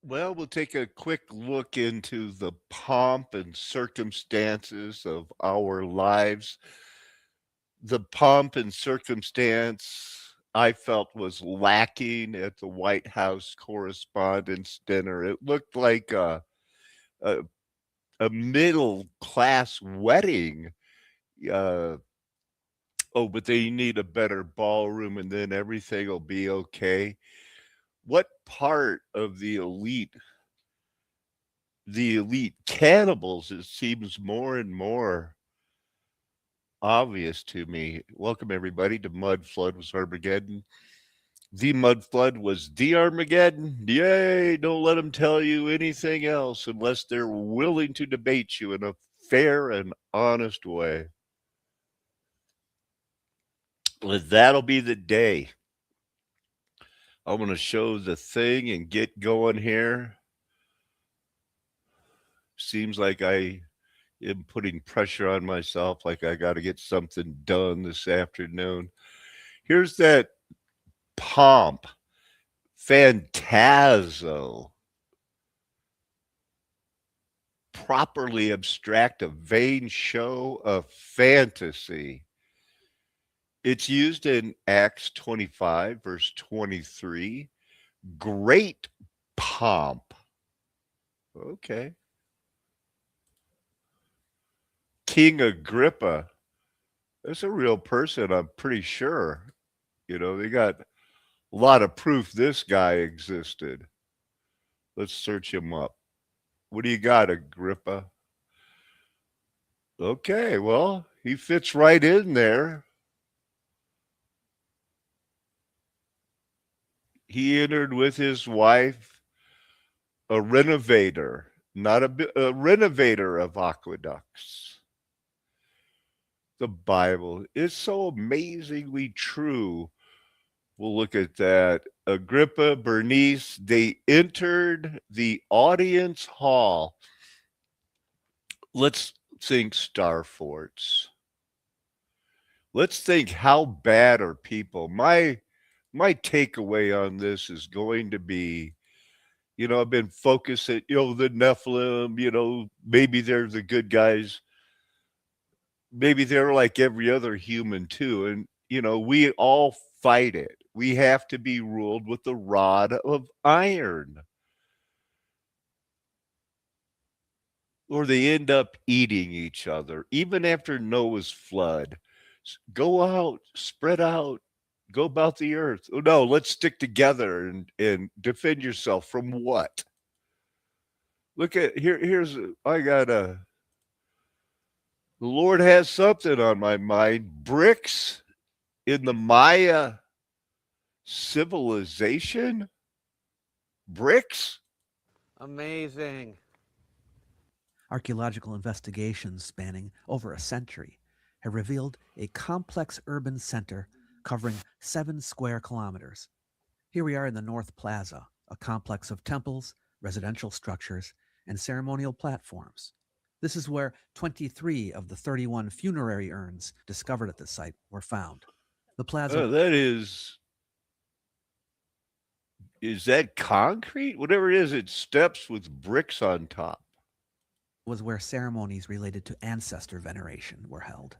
Well, we'll take a quick look into the pomp and circumstances of our lives. The pomp and circumstance I felt was lacking at the White House Correspondents' Dinner. It looked like a, a middle class wedding. Uh, oh, but they need a better ballroom and then everything will be okay. What part of the elite cannibals, it seems more and more obvious to me. Welcome everybody to Mud Flood was Armageddon. The Mud Flood was the Armageddon. Yay! Don't let them tell you anything else unless they're willing to debate you in a fair and honest way. Well, that'll be the day. I'm going to show the thing and get going here. Seems like I am putting pressure on myself, like I got to get something done this afternoon. Here's that Pomp, Phantazo, properly abstract, a vain show of fantasy. It's used in Acts 25, verse 23. Great pomp. Okay. King Agrippa. That's a real person, I'm pretty sure. They got a lot of proof this guy existed. Let's search him up. What do you got, Agrippa? Okay, well, he fits right in there. He entered with his wife, a renovator, not a renovator of aqueducts. The Bible is so amazingly true. We'll look at that. Agrippa, Bernice, they entered the audience hall. Let's think star forts. Let's think how bad are people. My takeaway on this is going to be, I've been focused at, the Nephilim, maybe they're the good guys. Maybe they're like every other human too. And, we all fight it. We have to be ruled with the rod of iron, or they end up eating each other. Even after Noah's flood, go out, spread out, go about the earth. Oh, no, let's stick together and defend yourself from what? Look at I got the Lord has something on my mind. Bricks in the Maya civilization? Bricks? Amazing. Archaeological investigations spanning over a century have revealed a complex urban center covering 7 square kilometers. Here we are in the North Plaza, a complex of temples, residential structures, and ceremonial platforms. This is where 23 of the 31 funerary urns discovered at the site were found. The plaza Oh, that is that concrete? Whatever it is, it's steps with bricks on top. was where ceremonies related to ancestor veneration were held.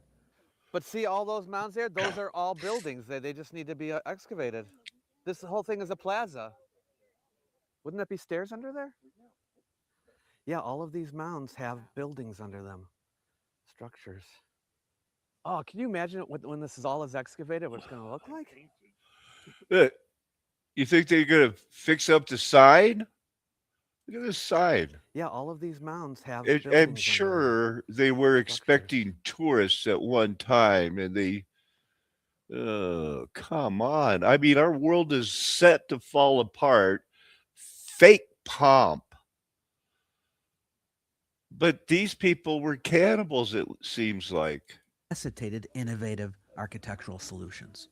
But see all those mounds there? Those are all buildings. They just need to be excavated. This whole thing is a plaza. Wouldn't that be stairs under there? Yeah, all of these mounds have buildings under them, structures. Oh, can you imagine when this is all is excavated, what it's going to look like? Uh, You think they're going to fix up the sign? Look at this sign. Yeah, all of these mounds have I'm buildings under them, sure they were structures. expecting tourists at one time, and come on. I mean, our world is set to fall apart. Fake pomp. But these people were cannibals, it seems like. Necessitated innovative architectural solutions.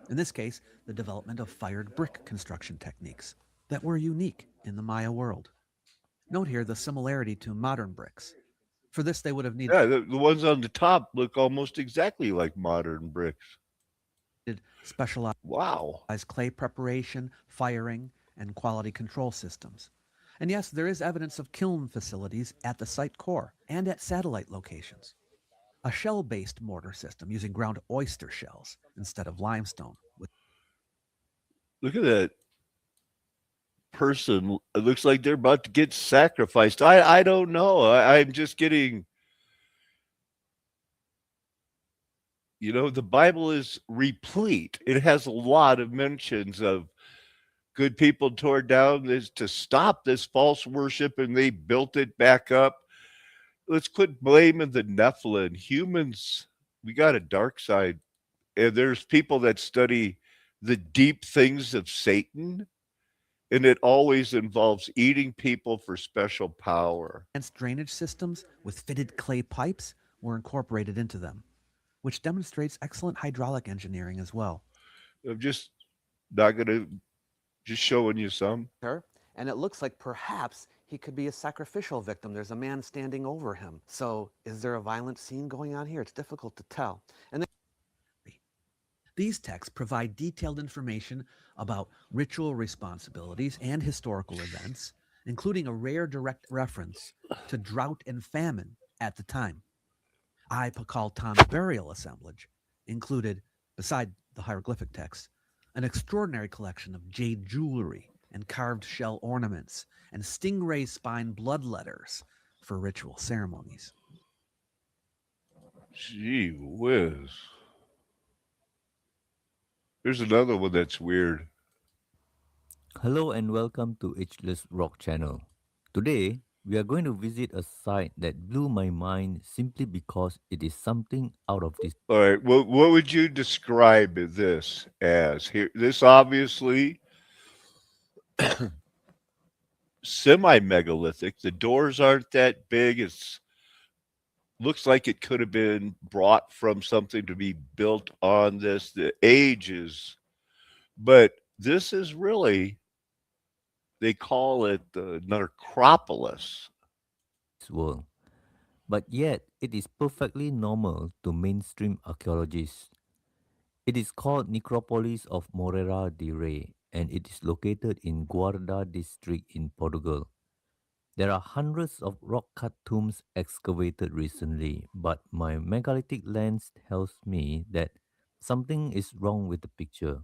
In this case, the development of fired brick construction techniques that were unique in the Maya world. Note here the similarity to modern bricks. For this, they would have needed Yeah, the ones on the top look almost exactly like modern bricks. specialized Wow. clay preparation, firing, and quality control systems. And yes, there is evidence of kiln facilities at the site core and at satellite locations. A shell based mortar system using ground oyster shells instead of limestone. Look at that person. It looks like they're about to get sacrificed. I don't know. I'm just getting, the Bible is replete. It has a lot of mentions of good people tore down this to stop this false worship and they built it back up. Let's quit blaming the Nephilim. Humans, we got a dark side. And there's people that study the deep things of Satan, and it always involves eating people for special power. Advanced drainage systems with fitted clay pipes were incorporated into them, which demonstrates excellent hydraulic engineering as well. I'm just not going to, just showing you some. Her, and it looks like perhaps he could be a sacrificial victim. There's a man standing over him. So is there a violent scene going on here? It's difficult to tell. And then These texts provide detailed information about ritual responsibilities and historical events, including a rare direct reference to drought and famine at the time. I. Pakal Tom's burial assemblage included, beside the hieroglyphic text, an extraordinary collection of jade jewelry and carved shell ornaments and stingray spine blood letters for ritual ceremonies. Gee whiz. There's another one that's weird. Hello and welcome to Ageless Rock channel. Today, we are going to visit a site that blew my mind simply because it is something out of this All right, what would you describe this as? Here, this obviously semi-megalithic. The doors aren't that big. It's looks like it could have been brought from something to be built on this. The age is, but this is really, they call it the necropolis. world. But yet, it is perfectly normal to mainstream archaeologists. It is called Necropolis of Moreira de Rei and it is located in Guarda district in Portugal. There are hundreds of rock-cut tombs excavated recently, but my megalithic lens tells me that something is wrong with the picture.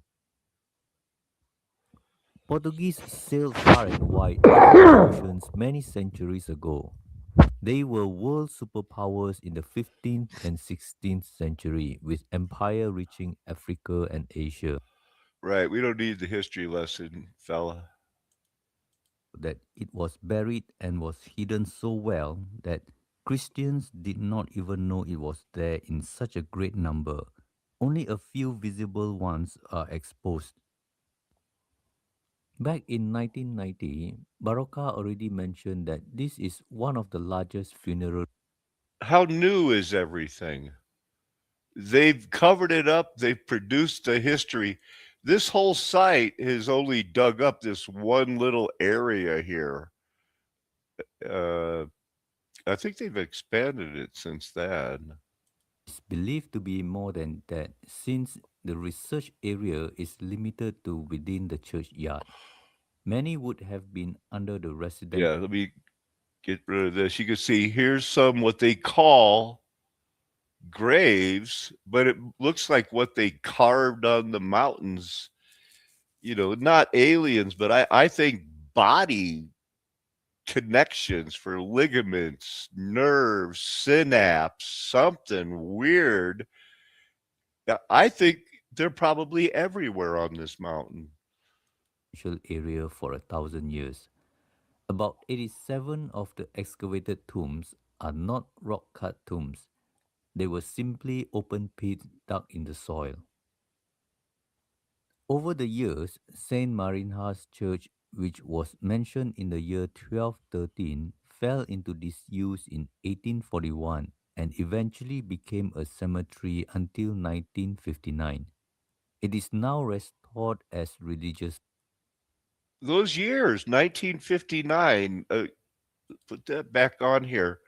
Portuguese sailed far and wide over the oceans many centuries ago. They were world superpowers in the 15th and 16th century, with empire reaching Africa and Asia. Right, we don't need the history lesson, fella. That it was buried and was hidden so well that Christians did not even know it was there in such a great number. Only a few visible ones are exposed. Back in 1990, Barocca already mentioned that this is one of the largest funeral. How new is everything? They've covered it up, they've produced the history. This whole site has only dug up this one little area here. Uh, I think they've expanded it since then. Is believed to be more than that since the research area is limited to within the churchyard. Many would have been under the residential Yeah, let me get rid of this. You can see here's some what they call graves, but it looks like what they carved on the mountains. Not aliens, but I think body connections for ligaments, nerves, synapse, something weird. I think they're probably everywhere on this mountain. area for 1,000 years. About 87 of the excavated tombs are not rock cut tombs. They were simply open pits dug in the soil. Over the years, Saint Marinha's Church, which was mentioned in the year 1213, fell into disuse in 1841 and eventually became a cemetery until 1959. It is now restored as religious. Those years, 1959, put that back on here.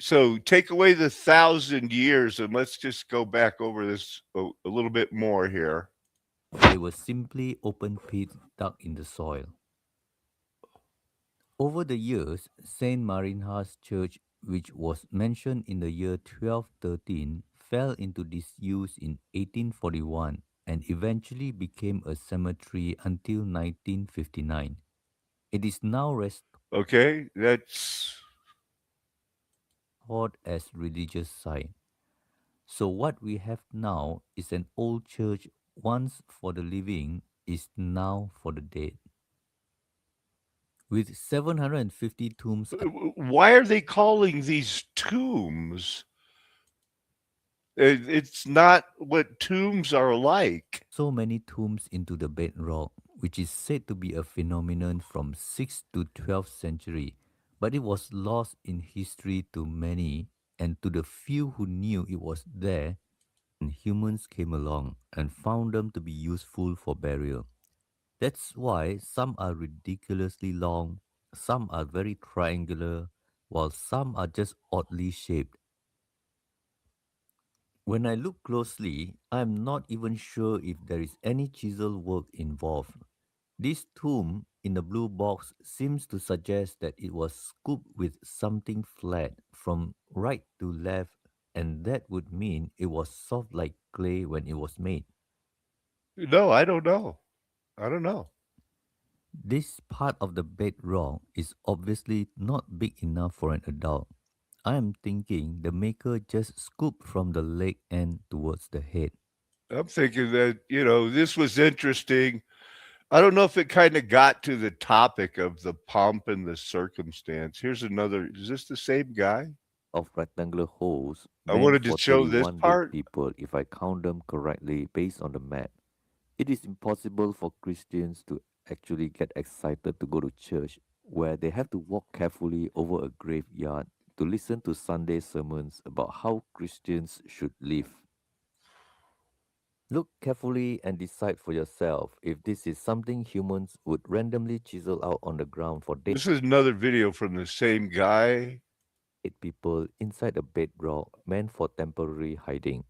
So take away the 1,000 years and let's just go back over this a little bit more here. They were simply open pits dug in the soil. Over the years, Saint Marinha's Church, which was mentioned in the year 1213, fell into disuse in 1841 and eventually became a cemetery until 1959. It is now Okay, that's restored as religious site. So what we have now is an old church once for the living is now for the dead. With 750 tombs, why are they calling these tombs? It's not what tombs are like. so many tombs into the bedrock, which is said to be a phenomenon from 6th to 12th century, but it was lost in history to many, and to the few who knew it was there, and humans came along and found them to be useful for burial. That's why some are ridiculously long, some are very triangular, while some are just oddly shaped. When I look closely, I am not even sure if there is any chisel work involved. This tomb in the blue box seems to suggest that it was scooped with something flat from right to left, and that would mean it was soft like clay when it was made. No, I don't know. I don't know. This part of the bedrock is obviously not big enough for an adult. I am thinking the maker just scooped from the leg end towards the head. I'm thinking that, this was interesting. I don't know if it kind of got to the topic of the pomp and the circumstance. Here's another. Is this the same guy? Of rectangular holes I meant wanted to for show this 31 dead part. people if I count them correctly based on the map. It is impossible for Christians to actually get excited to go to church where they have to walk carefully over a graveyard to listen to Sunday sermons about how Christians should live. Look carefully and decide for yourself if this is something humans would randomly chisel out on the ground for dead This is another video from the same guy. people inside a bedrock meant for temporary hiding.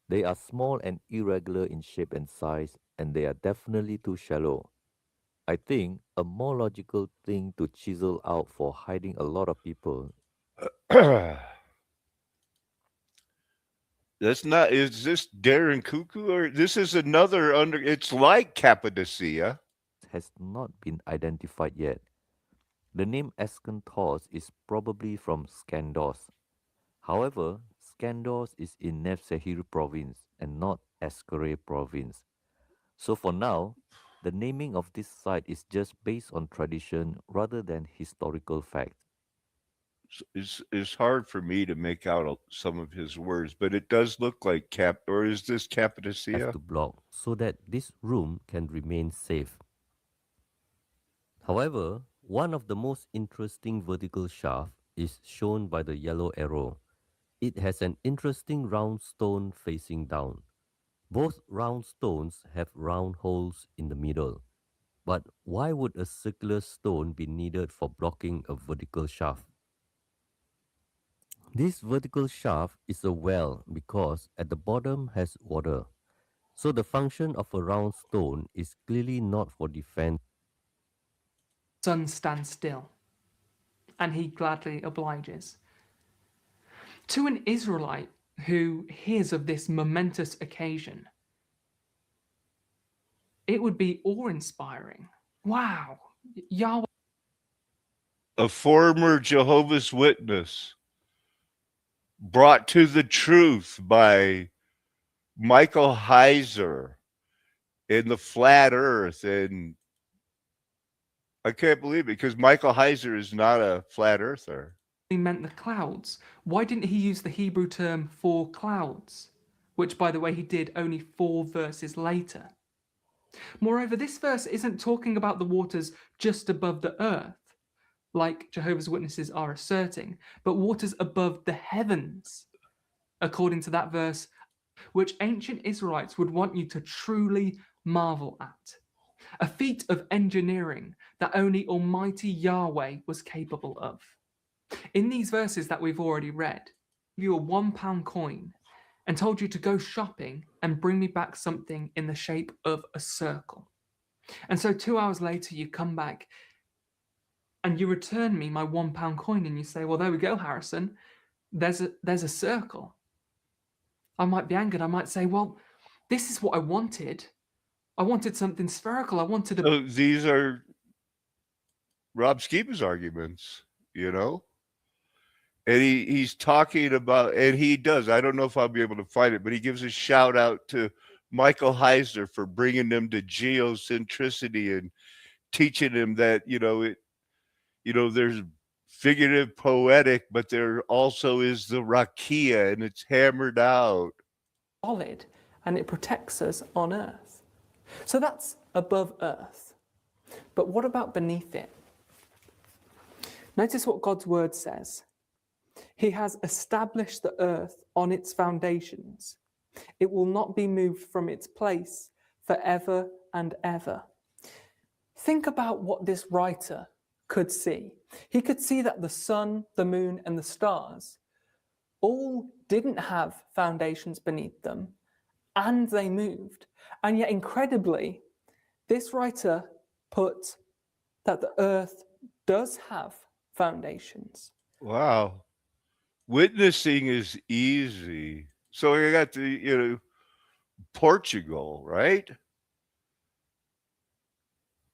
They are small and irregular in shape and size, and they are definitely too shallow. I think a more logical thing to chisel out for hiding a lot of people That's not. Is this Darren Cuckoo or this is another under? It's like Cappadocia. has not been identified yet. The name Ascanthos is probably from Skandos. However, Skandos is in Nevşehir province and not Askere province. So for now, the naming of this site is just based on tradition rather than historical fact. It's hard for me to make out some of his words, but it does look like Cap. Or is this Have Cappadocia? to block so that this room can remain safe. However, one of the most interesting vertical shafts is shown by the yellow arrow. It has an interesting round stone facing down. Both round stones have round holes in the middle. But why would a circular stone be needed for blocking a vertical shaft? This vertical shaft is a well because at the bottom has water. So the function of a round stone is clearly not for defense. Sun stands still, and he gladly obliges. To an Israelite who hears of this momentous occasion, it would be awe-inspiring. Wow, Yahweh A former Jehovah's Witness brought to the truth by Michael Heiser in the flat Earth, and I can't believe it because Michael Heiser is not a flat earther. meant the clouds. Why didn't he use the Hebrew term for clouds? Which, by the way, he did only 4 verses later. Moreover, this verse isn't talking about the waters just above the earth, like Jehovah's Witnesses are asserting, but waters above the heavens, according to that verse, which ancient Israelites would want you to truly marvel at. A feat of engineering that only Almighty Yahweh was capable of. In these verses that we've already read, give you a £1 coin and told you to go shopping and bring me back something in the shape of a circle. And so 2 hours later, you come back and you return me my £1 coin and you say, well, there we go, Harrison. There's a circle. I might be angered. I might say, well, this is what I wanted. I wanted something spherical. I wanted a So these are Rob Skiba's arguments, you know? And he's talking about, and he does, I don't know if I'll be able to find it, but he gives a shout out to Michael Heisler for bringing them to geocentricity and teaching him that, there's figurative poetic, but there also is the rakia, and it's hammered out. solid, and it protects us on Earth. So that's above Earth. But what about beneath it? Notice what God's word says. He has established the earth on its foundations. It will not be moved from its place forever and ever. Think about what this writer could see. He could see that the sun, the moon, and the stars all didn't have foundations beneath them, and they moved. And yet, incredibly, this writer put that the earth does have foundations. Wow. Witnessing is easy. So you got Portugal, right?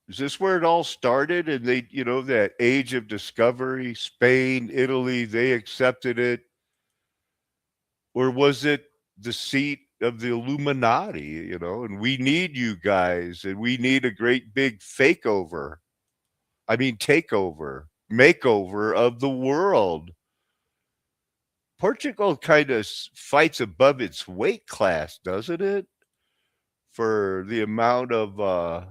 Is this where it all started? And they, that age of discovery, Spain, Italy, they accepted it. Or was it the seat of the Illuminati, and we need you guys, and we need a great big takeover, makeover of the world. Portugal kind of fights above its weight class, doesn't it? For the amount of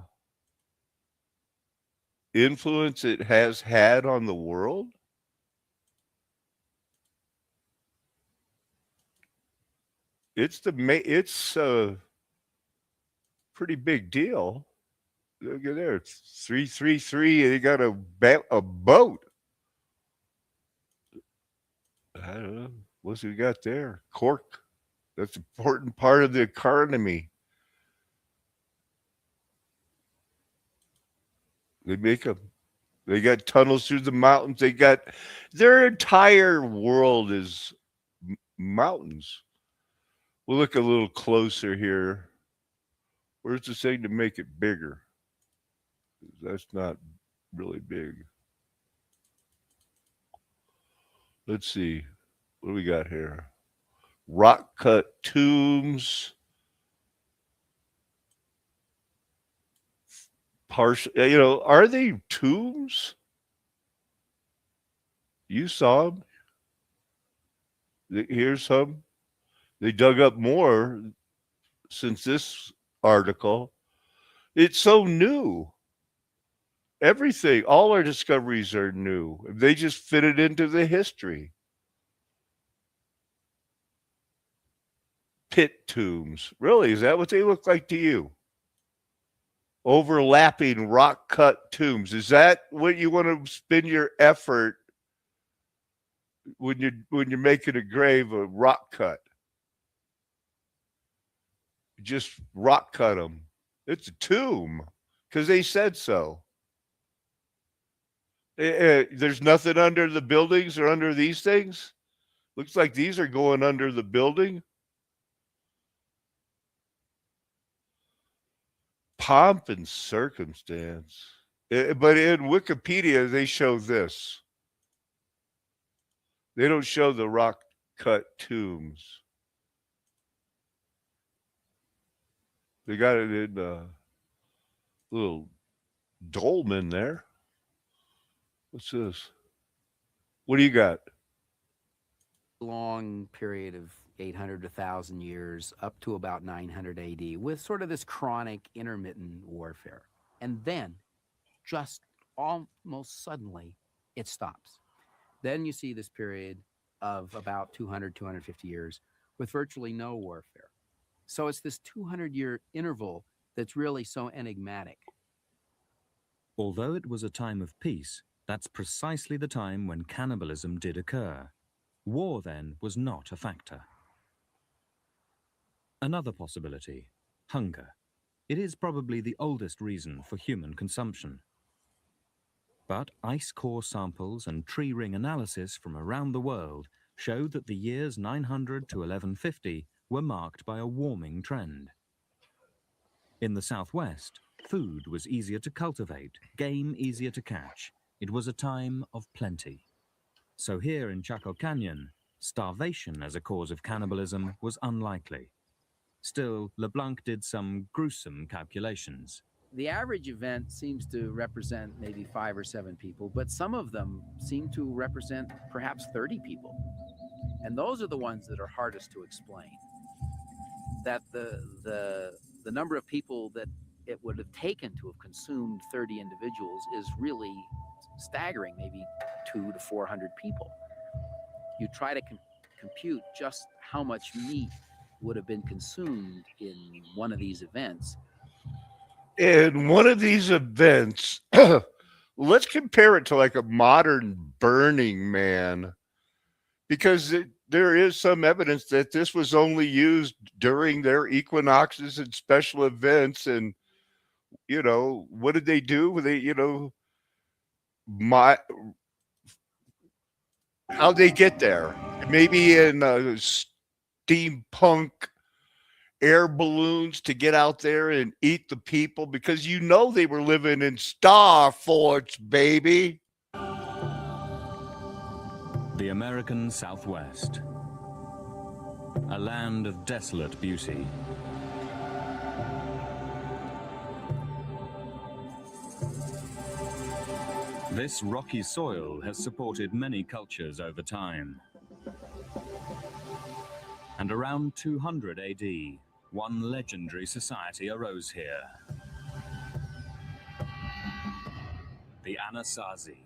influence it has had on the world. It's a pretty big deal. Look at there, it's 333, and they got a boat. I don't know. What's we got there? Cork. That's an important part of the economy. They make them. They got tunnels through the mountains. They got their entire world is mountains. We'll look a little closer here. Where's the thing to make it bigger? That's not really big. Let's see. What do we got here? Rock cut tombs. Are they tombs? You saw them. Here's some. They dug up more since this article. It's so new. Everything, all our discoveries are new. They just fit it into the history. Pit tombs. Really? Is that what they look like to you? Overlapping rock cut tombs. Is that what you want to spend your effort when you're making a grave, a rock cut? Just rock cut them. It's a tomb because they said so. There's nothing under the buildings or under these things. Looks like these are going under the building. Pomp and circumstance. But in Wikipedia, they show this. They don't show the rock cut tombs. They got it in a little dolmen there. What's this? What do you got? Long period of 800 to 1,000 years up to about 900 AD with sort of this chronic intermittent warfare. And then just almost suddenly it stops. Then you see this period of about 200, 250 years with virtually no warfare. So it's this 200-year interval that's really so enigmatic. Although it was a time of peace, that's precisely the time when cannibalism did occur. War, then, was not a factor. Another possibility, hunger. It is probably the oldest reason for human consumption. But ice core samples and tree ring analysis from around the world showed that the years 900 to 1150 were marked by a warming trend. In the southwest, food was easier to cultivate, game easier to catch. It was a time of plenty. So here in Chaco Canyon, starvation as a cause of cannibalism was unlikely. Still, LeBlanc did some gruesome calculations. The average event seems to represent maybe 5 or 7 people, but some of them seem to represent perhaps 30 people. And those are the ones that are hardest to explain. That the number of people that it would have taken to have consumed 30 individuals is really staggering, maybe 200 to 400 people. You try to compute just how much meat would have been consumed in one of these events. In one of these events, let's compare it to like a modern Burning Man, because there is some evidence that this was only used during their equinoxes and special events. And, what did they do? How'd they get there? Maybe in steampunk air balloons to get out there and eat the people, because they were living in star forts, baby. The American Southwest, a land of desolate beauty. This rocky soil has supported many cultures over time. And around 200 AD, one legendary society arose here. The Anasazi.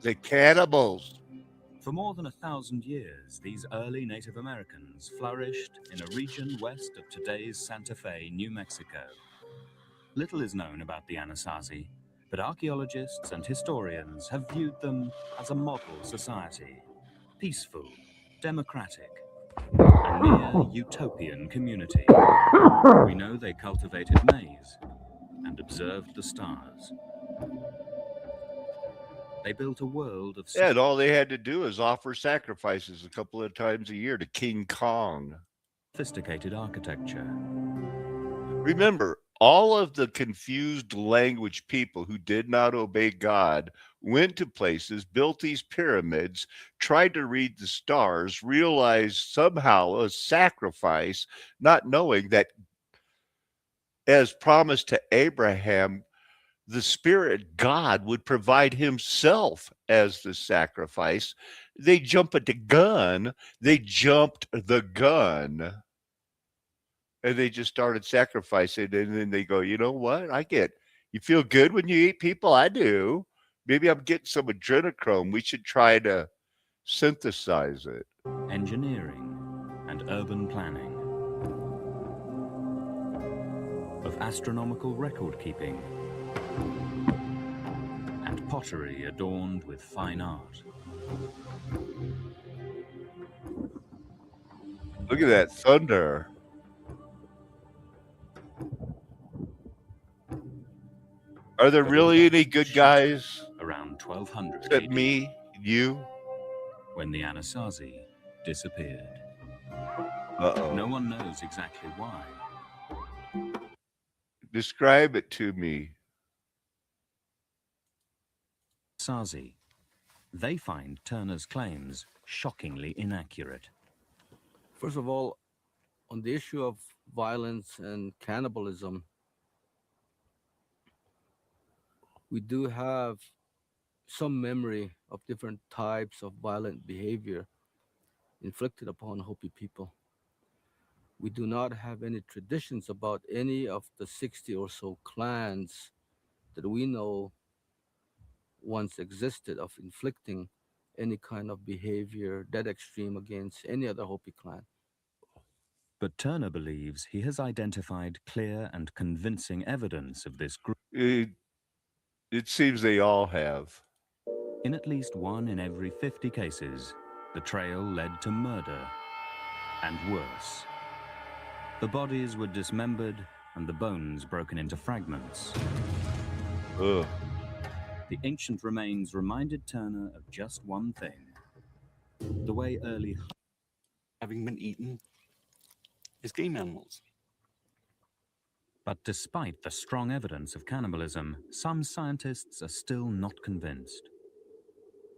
The cannibals. For more than 1,000 years, these early Native Americans flourished in a region west of today's Santa Fe, New Mexico. Little is known about the Anasazi, but archaeologists and historians have viewed them as a model society, peaceful, democratic, a near utopian community. We know they cultivated maize and observed the stars. They built a world of... And all they had to do is offer sacrifices a couple of times a year to King Kong. Sophisticated architecture. Remember, all of the confused language people who did not obey God went to places, built these pyramids, tried to read the stars, realized somehow a sacrifice, not knowing that, as promised to Abraham, the Spirit God would provide himself as the sacrifice. They jumped the gun. And they just started sacrificing. And then they go, you know what? You feel good when you eat people? I do. Maybe I'm getting some adrenochrome. We should try to synthesize it. Engineering and urban planning. Of astronomical record keeping. And pottery adorned with fine art. Look at that thunder. Are there really any good guys? Around 1200 Except AD, me, you? when the Anasazi disappeared. Uh-oh. No one knows exactly why. Describe it to me. Anasazi. They find Turner's claims shockingly inaccurate. First of all, on the issue of violence and cannibalism, we do have some memory of different types of violent behavior inflicted upon Hopi people. We do not have any traditions about any of the 60 or so clans that we know once existed of inflicting any kind of behavior that extreme against any other Hopi clan. But Turner believes he has identified clear and convincing evidence of this group. It seems they all have. In at least 1 in every 50 cases, the trail led to murder, and worse. The bodies were dismembered and the bones broken into fragments. Ugh. The ancient remains reminded Turner of just one thing: the way early having been eaten as game animals. But despite the strong evidence of cannibalism, some scientists are still not convinced.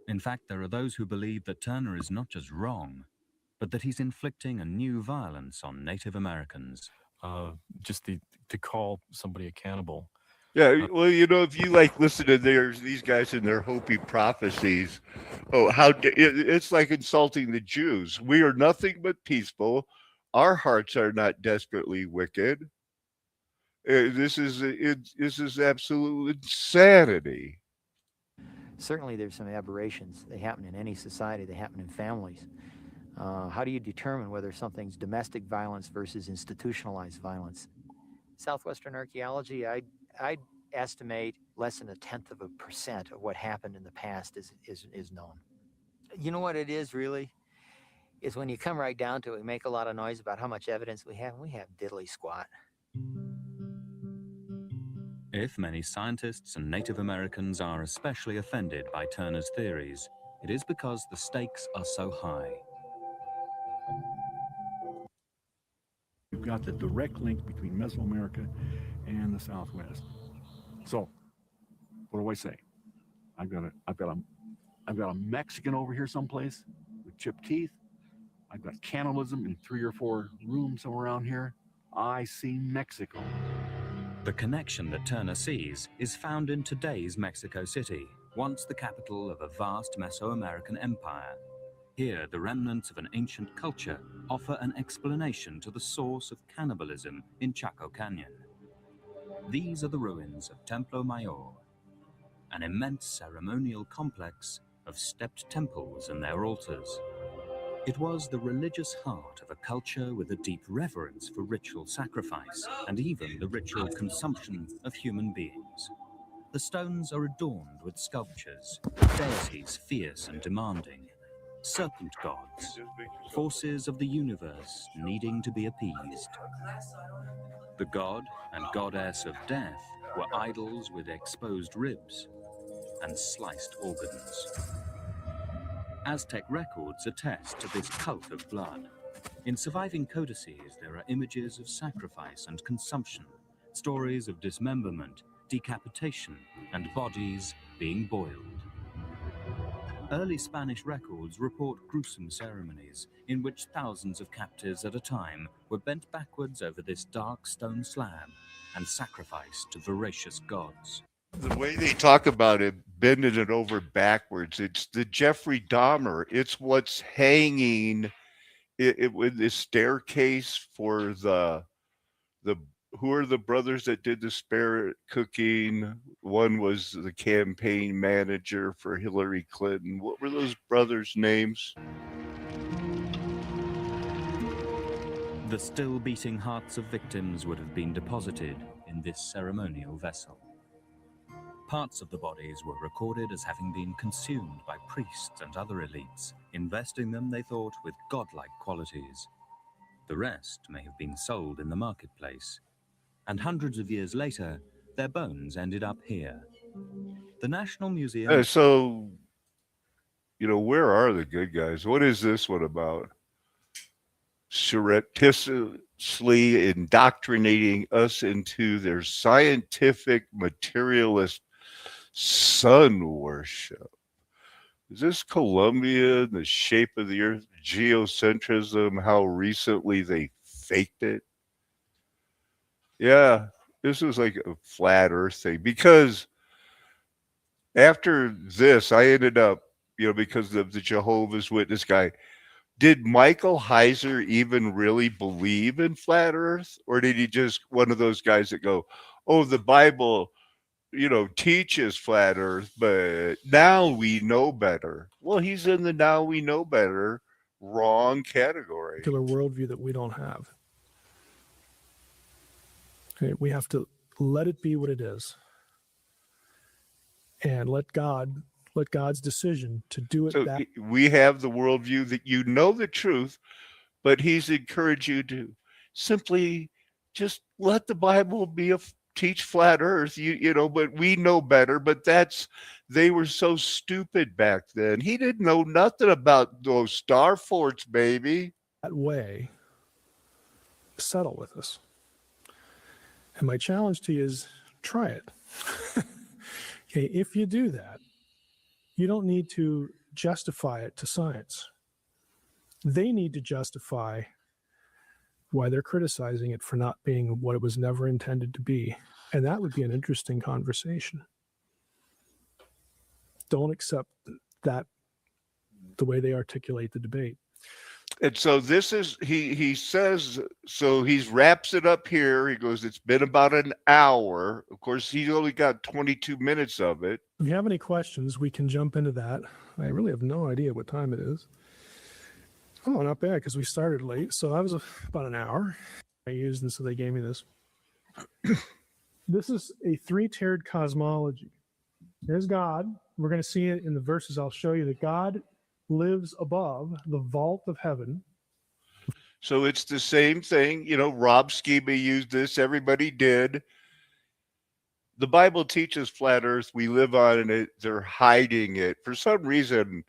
In fact, there are those who believe that Turner is not just wrong, but that he's inflicting a new violence on Native Americans. Just to call somebody a cannibal. Yeah, well, if you listen to these guys and their Hopi prophecies, it's like insulting the Jews. We are nothing but peaceful. Our hearts are not desperately wicked. This is absolute insanity. Certainly, there's some aberrations. They happen in any society. They happen in families. How do you determine whether something's domestic violence versus institutionalized violence? Southwestern archaeology, I'd estimate less than 0.1% of what happened in the past is known. You know what it is really? Is when you come right down to it, we make a lot of noise about how much evidence we have, and we have diddly squat. If many scientists and Native Americans are especially offended by Turner's theories, it is because the stakes are so high. You've got the direct link between Mesoamerica and the Southwest. So, what do I say? I've got a Mexican over here someplace with chipped teeth. I've got cannibalism in 3 or 4 rooms somewhere around here. I see Mexico. The connection that Turner sees is found in today's Mexico City, once the capital of a vast Mesoamerican empire. Here, the remnants of an ancient culture offer an explanation to the source of cannibalism in Chaco Canyon. These are the ruins of Templo Mayor, an immense ceremonial complex of stepped temples and their altars. It was the religious heart of a culture with a deep reverence for ritual sacrifice and even the ritual consumption of human beings. The stones are adorned with sculptures, deities fierce and demanding, serpent gods, forces of the universe needing to be appeased. The god and goddess of death were idols with exposed ribs and sliced organs. Aztec records attest to this cult of blood. In surviving codices, there are images of sacrifice and consumption, stories of dismemberment, decapitation, and bodies being boiled. Early Spanish records report gruesome ceremonies in which thousands of captives at a time were bent backwards over this dark stone slab and sacrificed to voracious gods. The way they talk about it, bending it over backwards, it's the Jeffrey Dahmer. It's what's hanging with the staircase for the who are the brothers that did the spirit cooking? One was the campaign manager for Hillary Clinton. What were those brothers' names? The still beating hearts of victims would have been deposited in this ceremonial vessel. Parts of the bodies were recorded as having been consumed by priests and other elites, investing them, they thought, with godlike qualities. The rest may have been sold in the marketplace, and hundreds of years later, their bones ended up here. The National Museum... So, where are the good guys? What is this one about? Surreptitiously indoctrinating us into their scientific materialist sun worship. Is this Columbia, the shape of the earth, geocentrism, how recently they faked it? Yeah, this was like a flat earth thing. Because after this, I ended up, because of the Jehovah's Witness guy, did Michael Heiser even really believe in flat earth? Or did he just one of those guys that go, oh, the Bible teaches flat earth, but now we know better. Well, he's in the now we know better wrong category. Particular worldview that we don't have. Okay, we have to let it be what it is. And let God's decision to do it So that we have the worldview that the truth, but he's encouraged you to simply just let the Bible be teach flat Earth, but we know better. But they were so stupid back then. He didn't know nothing about those star forts, baby. That way, settle with us. And my challenge to you is try it. Okay, if you do that, you don't need to justify it to science. They need to justify why they're criticizing it for not being what it was never intended to be. And that would be an interesting conversation. Don't accept that the way they articulate the debate. And so this is he says, so he wraps it up here. He goes, it's been about an hour. Of course, he's only got 22 minutes of it. If you have any questions, we can jump into that. I really have no idea what time it is. Oh, not bad, because we started late. So that was about an hour I used, and so they gave me this. This is a three-tiered cosmology. There's God. We're going to see it in the verses I'll show you, that God lives above the vault of heaven. So it's the same thing. Rob Schema used this. Everybody did. The Bible teaches flat Earth. We live on it. They're hiding it. For some reason,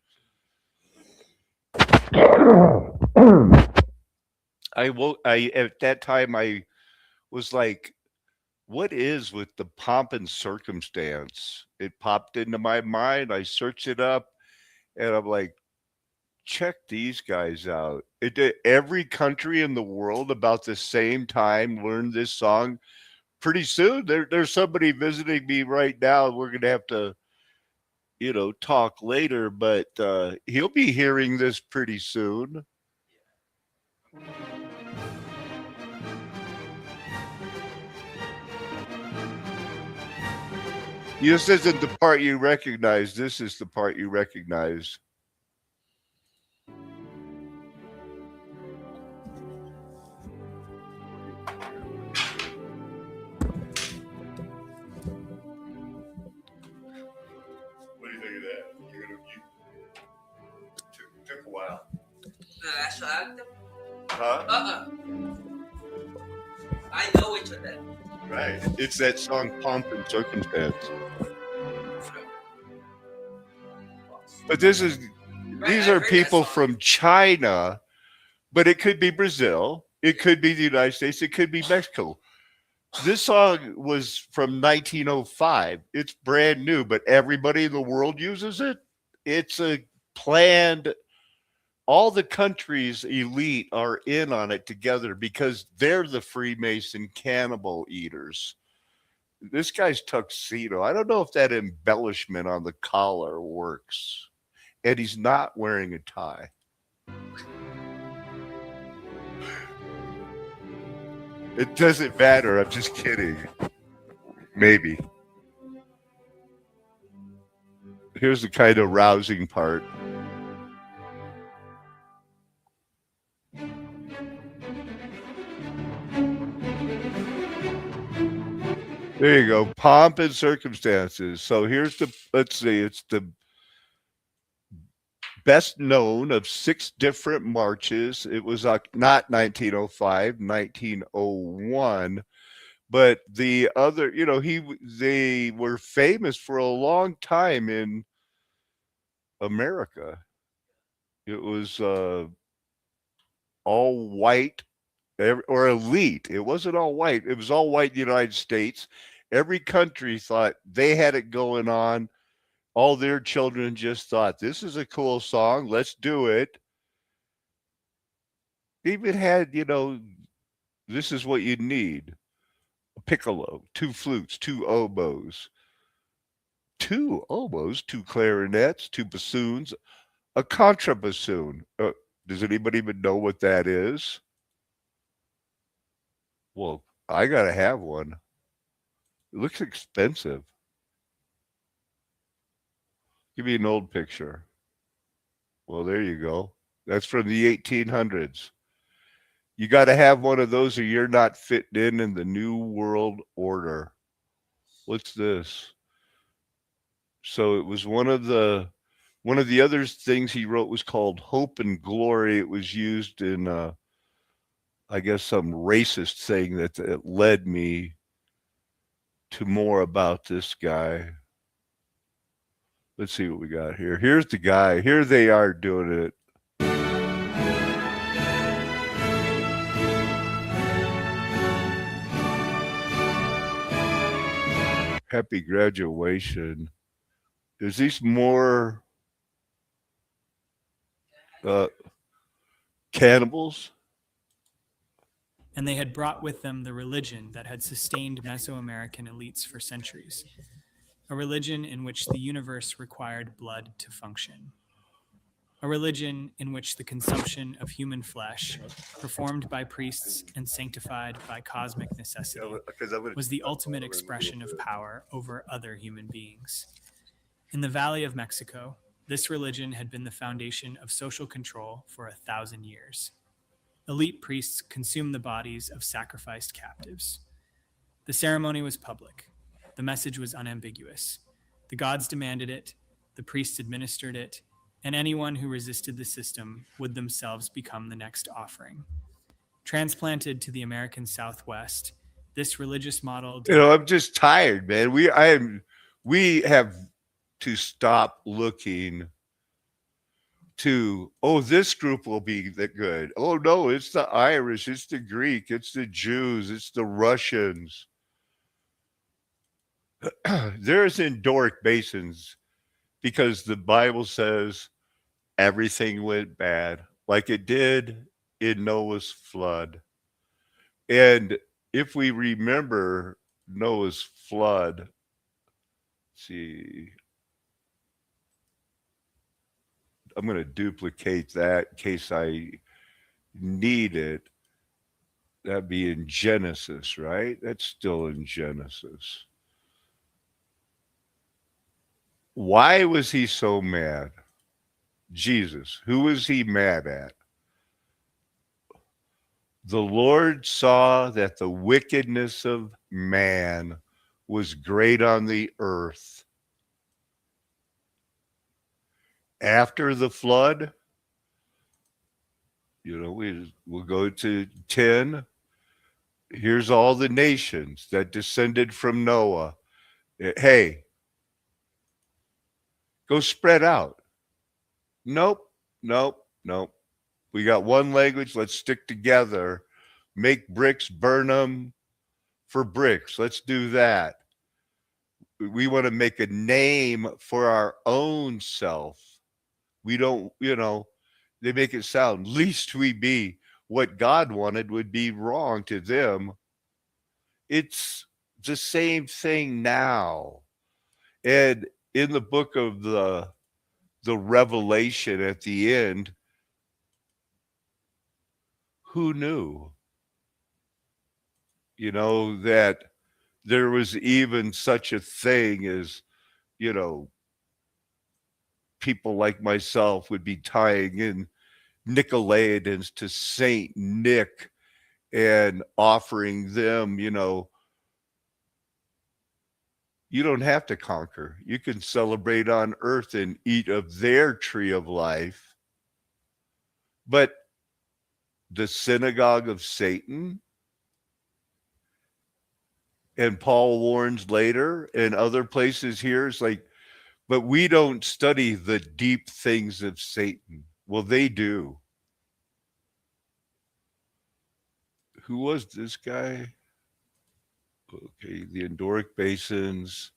at that time, I was like, what is with the pomp and circumstance? It popped into my mind. I searched it up, and I'm like, check these guys out. Every country in the world about the same time learned this song. Pretty soon, there's somebody visiting me right now. We're going to have to, talk later, but he'll be hearing this pretty soon. This isn't the part you recognize. This is the part you recognize. What do you think of that? Took a while. Huh? I know which one that. Right. It's that song Pomp and Circumstance. But these are people from China, but it could be Brazil, it could be the United States, it could be Mexico. This song was from 1905. It's brand new, but everybody in the world uses it. It's a planned, all the countries' elite are in on it together because they're the Freemason cannibal eaters. This guy's tuxedo, I don't know if that embellishment on the collar works. And he's not wearing a tie. It doesn't matter. I'm just kidding. Maybe. Here's the kind of rousing part. There you go. Pomp and circumstances. So here's let's see, it's the best known of 6 different marches. It was not 1905, 1901, but the other, they were famous for a long time in America. It was all white or elite. It wasn't all white. It was all white in the United States. Every country thought they had it going on. All their children just thought, this is a cool song. Let's do it. Even had, this is what you need. A piccolo, 2 flutes, 2 oboes. 2 oboes, 2 clarinets, 2 bassoons, a contrabassoon. Does anybody even know what that is? Well, I got to have one. It looks expensive. Give me an old picture. Well, there you go. That's from the 1800s. You got to have one of those or you're not fitting in the new world order. What's this? So it was one of the other things he wrote was called Hope and Glory. It was used in I guess some racist thing that led me to more about this guy. Let's see what we got here. Here's the guy. Here they are doing it. Happy graduation. Is these more cannibals? And they had brought with them the religion that had sustained Mesoamerican elites for centuries, a religion in which the universe required blood to function, a religion in which the consumption of human flesh, performed by priests and sanctified by cosmic necessity, was the ultimate expression of power over other human beings. In the Valley of Mexico, this religion had been the foundation of social control for 1,000 years. Elite priests consumed the bodies of sacrificed captives. The ceremony was public. The message was unambiguous. The gods demanded it, the priests administered it, and anyone who resisted the system would themselves become the next offering. Transplanted to the American Southwest, this religious model... I'm just tired, man. We have to stop looking to, oh, this group will be the good. Oh, no, it's the Irish, it's the Greek, it's the Jews, it's the Russians. There's endoric basins because the Bible says everything went bad, like it did in Noah's flood. And if we remember Noah's flood, let's see, I'm going to duplicate that in case I need it. That'd be in Genesis, right? That's still in Genesis. Why was he so mad? Jesus, who was he mad at? The Lord saw that the wickedness of man was great on the earth. After the flood, we'll go to 10. Here's all the nations that descended from Noah. Hey, go spread out. Nope. We got one language. Let's stick together. Make bricks, burn them for bricks. Let's do that. We want to make a name for our own self. We don't, they make it sound, least we be. What God wanted would be wrong to them. It's the same thing now. And in the book of the Revelation at the end, who knew? That there was even such a thing as, people like myself would be tying in Nicolaitans to Saint Nick and offering them, you don't have to conquer. You can celebrate on earth and eat of their tree of life. But the synagogue of Satan, and Paul warns later, and other places here, it's like, but we don't study the deep things of Satan. Well, they do. Who was this guy? Okay, the endoric basins.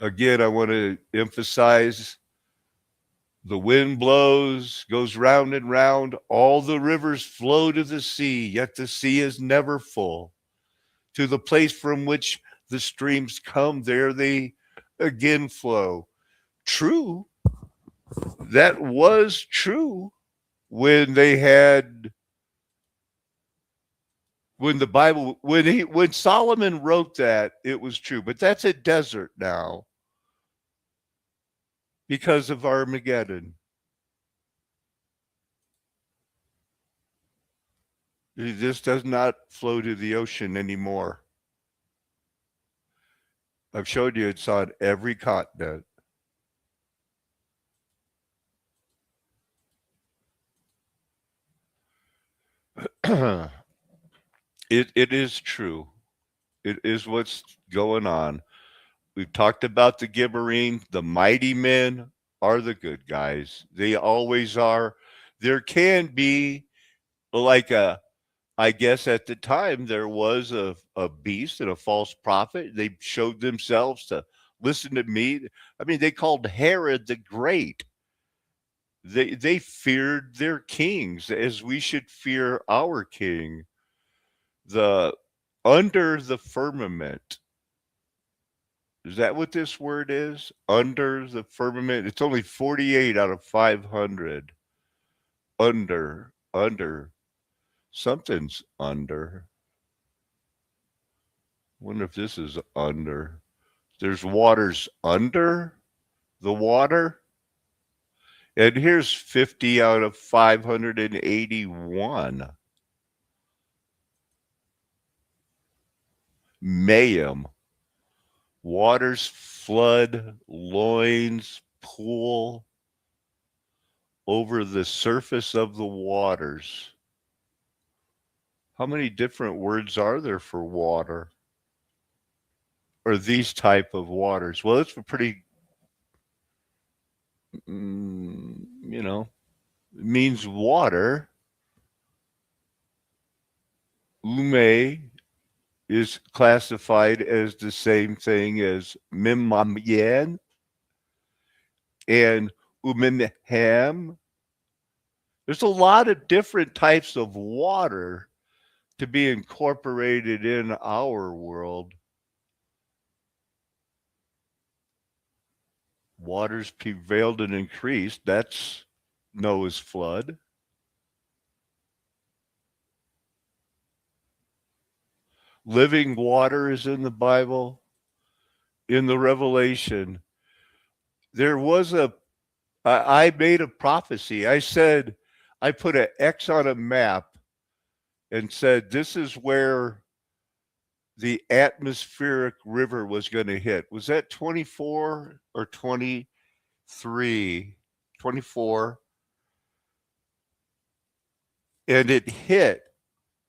Again, I want to emphasize the wind blows, goes round and round. All the rivers flow to the sea, yet the sea is never full. To the place from which the streams come, there they again flow. True. That was true when they had, when the Bible, when Solomon wrote that, it was true. But that's a desert now because of Armageddon. This does not flow to the ocean anymore. I've showed you it's on every continent. It is true. It is what's going on. We've talked about the Gibberine. The mighty men are the good guys. They always are. There can be like a, I guess at the time there was a beast and a false prophet. They showed themselves to listen to me. I mean, they called Herod the Great. They feared their kings as we should fear our king. The under the firmament. Is that what this word is? Under the firmament. It's only 48 out of 500. Under. Something's under. Wonder if this is under. There's waters under the water. And here's 50 out of 581. Mayhem. Waters flood, loins pool over the surface of the waters. How many different words are there for water? Or these type of waters? Well, it's a pretty, it means water. Ume is classified as the same thing as Mimamyen and Umimham. There's a lot of different types of water to be incorporated in our world. Waters prevailed and increased. That's Noah's flood. Living water is in the Bible. In the Revelation, there was I made a prophecy. I said, I put an X on a map and said, this is where the atmospheric river was going to hit. Was that 24 or 23? 24. And it hit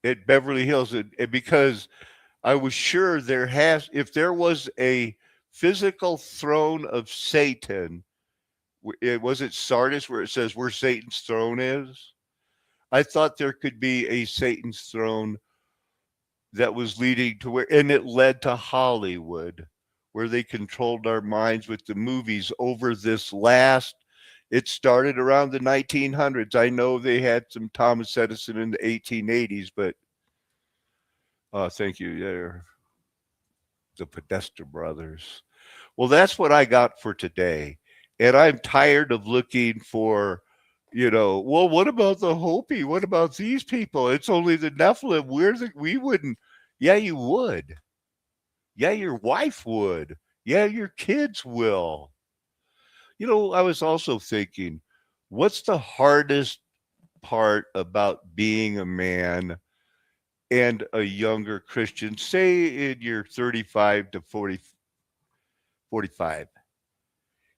at Beverly Hills. And because I was sure if there was a physical throne of Satan, it wasn't Sardis where it says where Satan's throne is. I thought there could be a Satan's throne that was leading to where, and it led to Hollywood, where they controlled our minds with the movies over this last. It started around the 1900s. I know they had some Thomas Edison in the 1880s, but thank you. They're the Podesta brothers. Well, that's what I got for today. And I'm tired of looking for, well, what about the Hopi? What about these people? It's only the Nephilim. We wouldn't. Yeah, you would. Yeah, your wife would. Yeah, your kids will. I was also thinking, what's the hardest part about being a man and a younger Christian, say in your 35 to 45?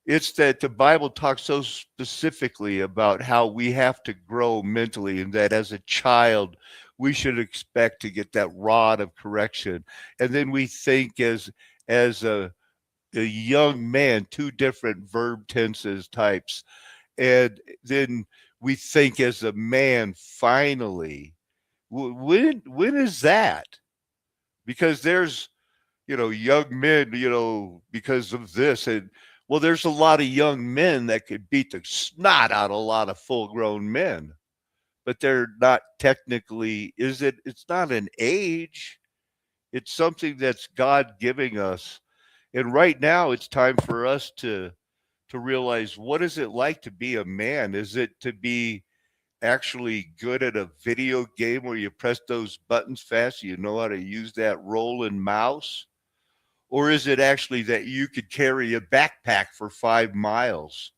It's that the Bible talks so specifically about how we have to grow mentally, and that as a child, we should expect to get that rod of correction. And then we think as a young man, two different verb tenses types. And then we think as a man, finally, when is that? Because there's, young men, because of this. And well, there's a lot of young men that could beat the snot out of a lot of full-grown men, but they're not technically, it's not an age. It's something that's God giving us. And right now it's time for us to realize, what is it like to be a man? Is it to be actually good at a video game where you press those buttons fast, so you know how to use that rolling mouse? Or is it actually that you could carry a backpack for 5 miles?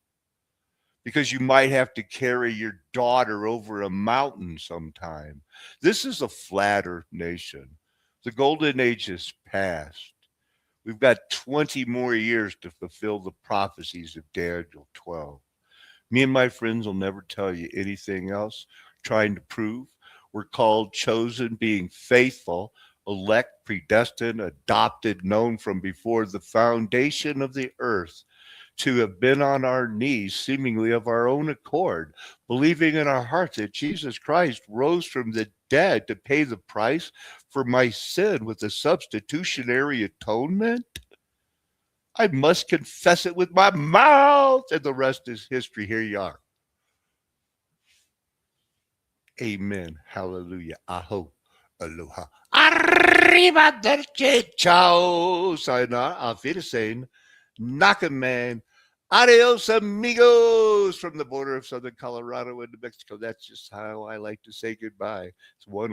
Because you might have to carry your daughter over a mountain sometime. This is a flat earth nation. The golden age is past. We've got 20 more years to fulfill the prophecies of Daniel 12. Me and my friends will never tell you anything else, trying to prove we're called, chosen, being faithful. elect, predestined, adopted, known from before the foundation of the earth, to have been on our knees, seemingly of our own accord, believing in our hearts that Jesus Christ rose from the dead to pay the price for my sin with a substitutionary atonement? I must confess it with my mouth, and the rest is history. Here you are. Amen. Hallelujah. Aho. Aloha. Arrivederci. Ciao. Sayonara. Auf Wiedersehen. Nakaman. Adios, amigos. From the border of southern Colorado into Mexico. That's just how I like to say goodbye. It's one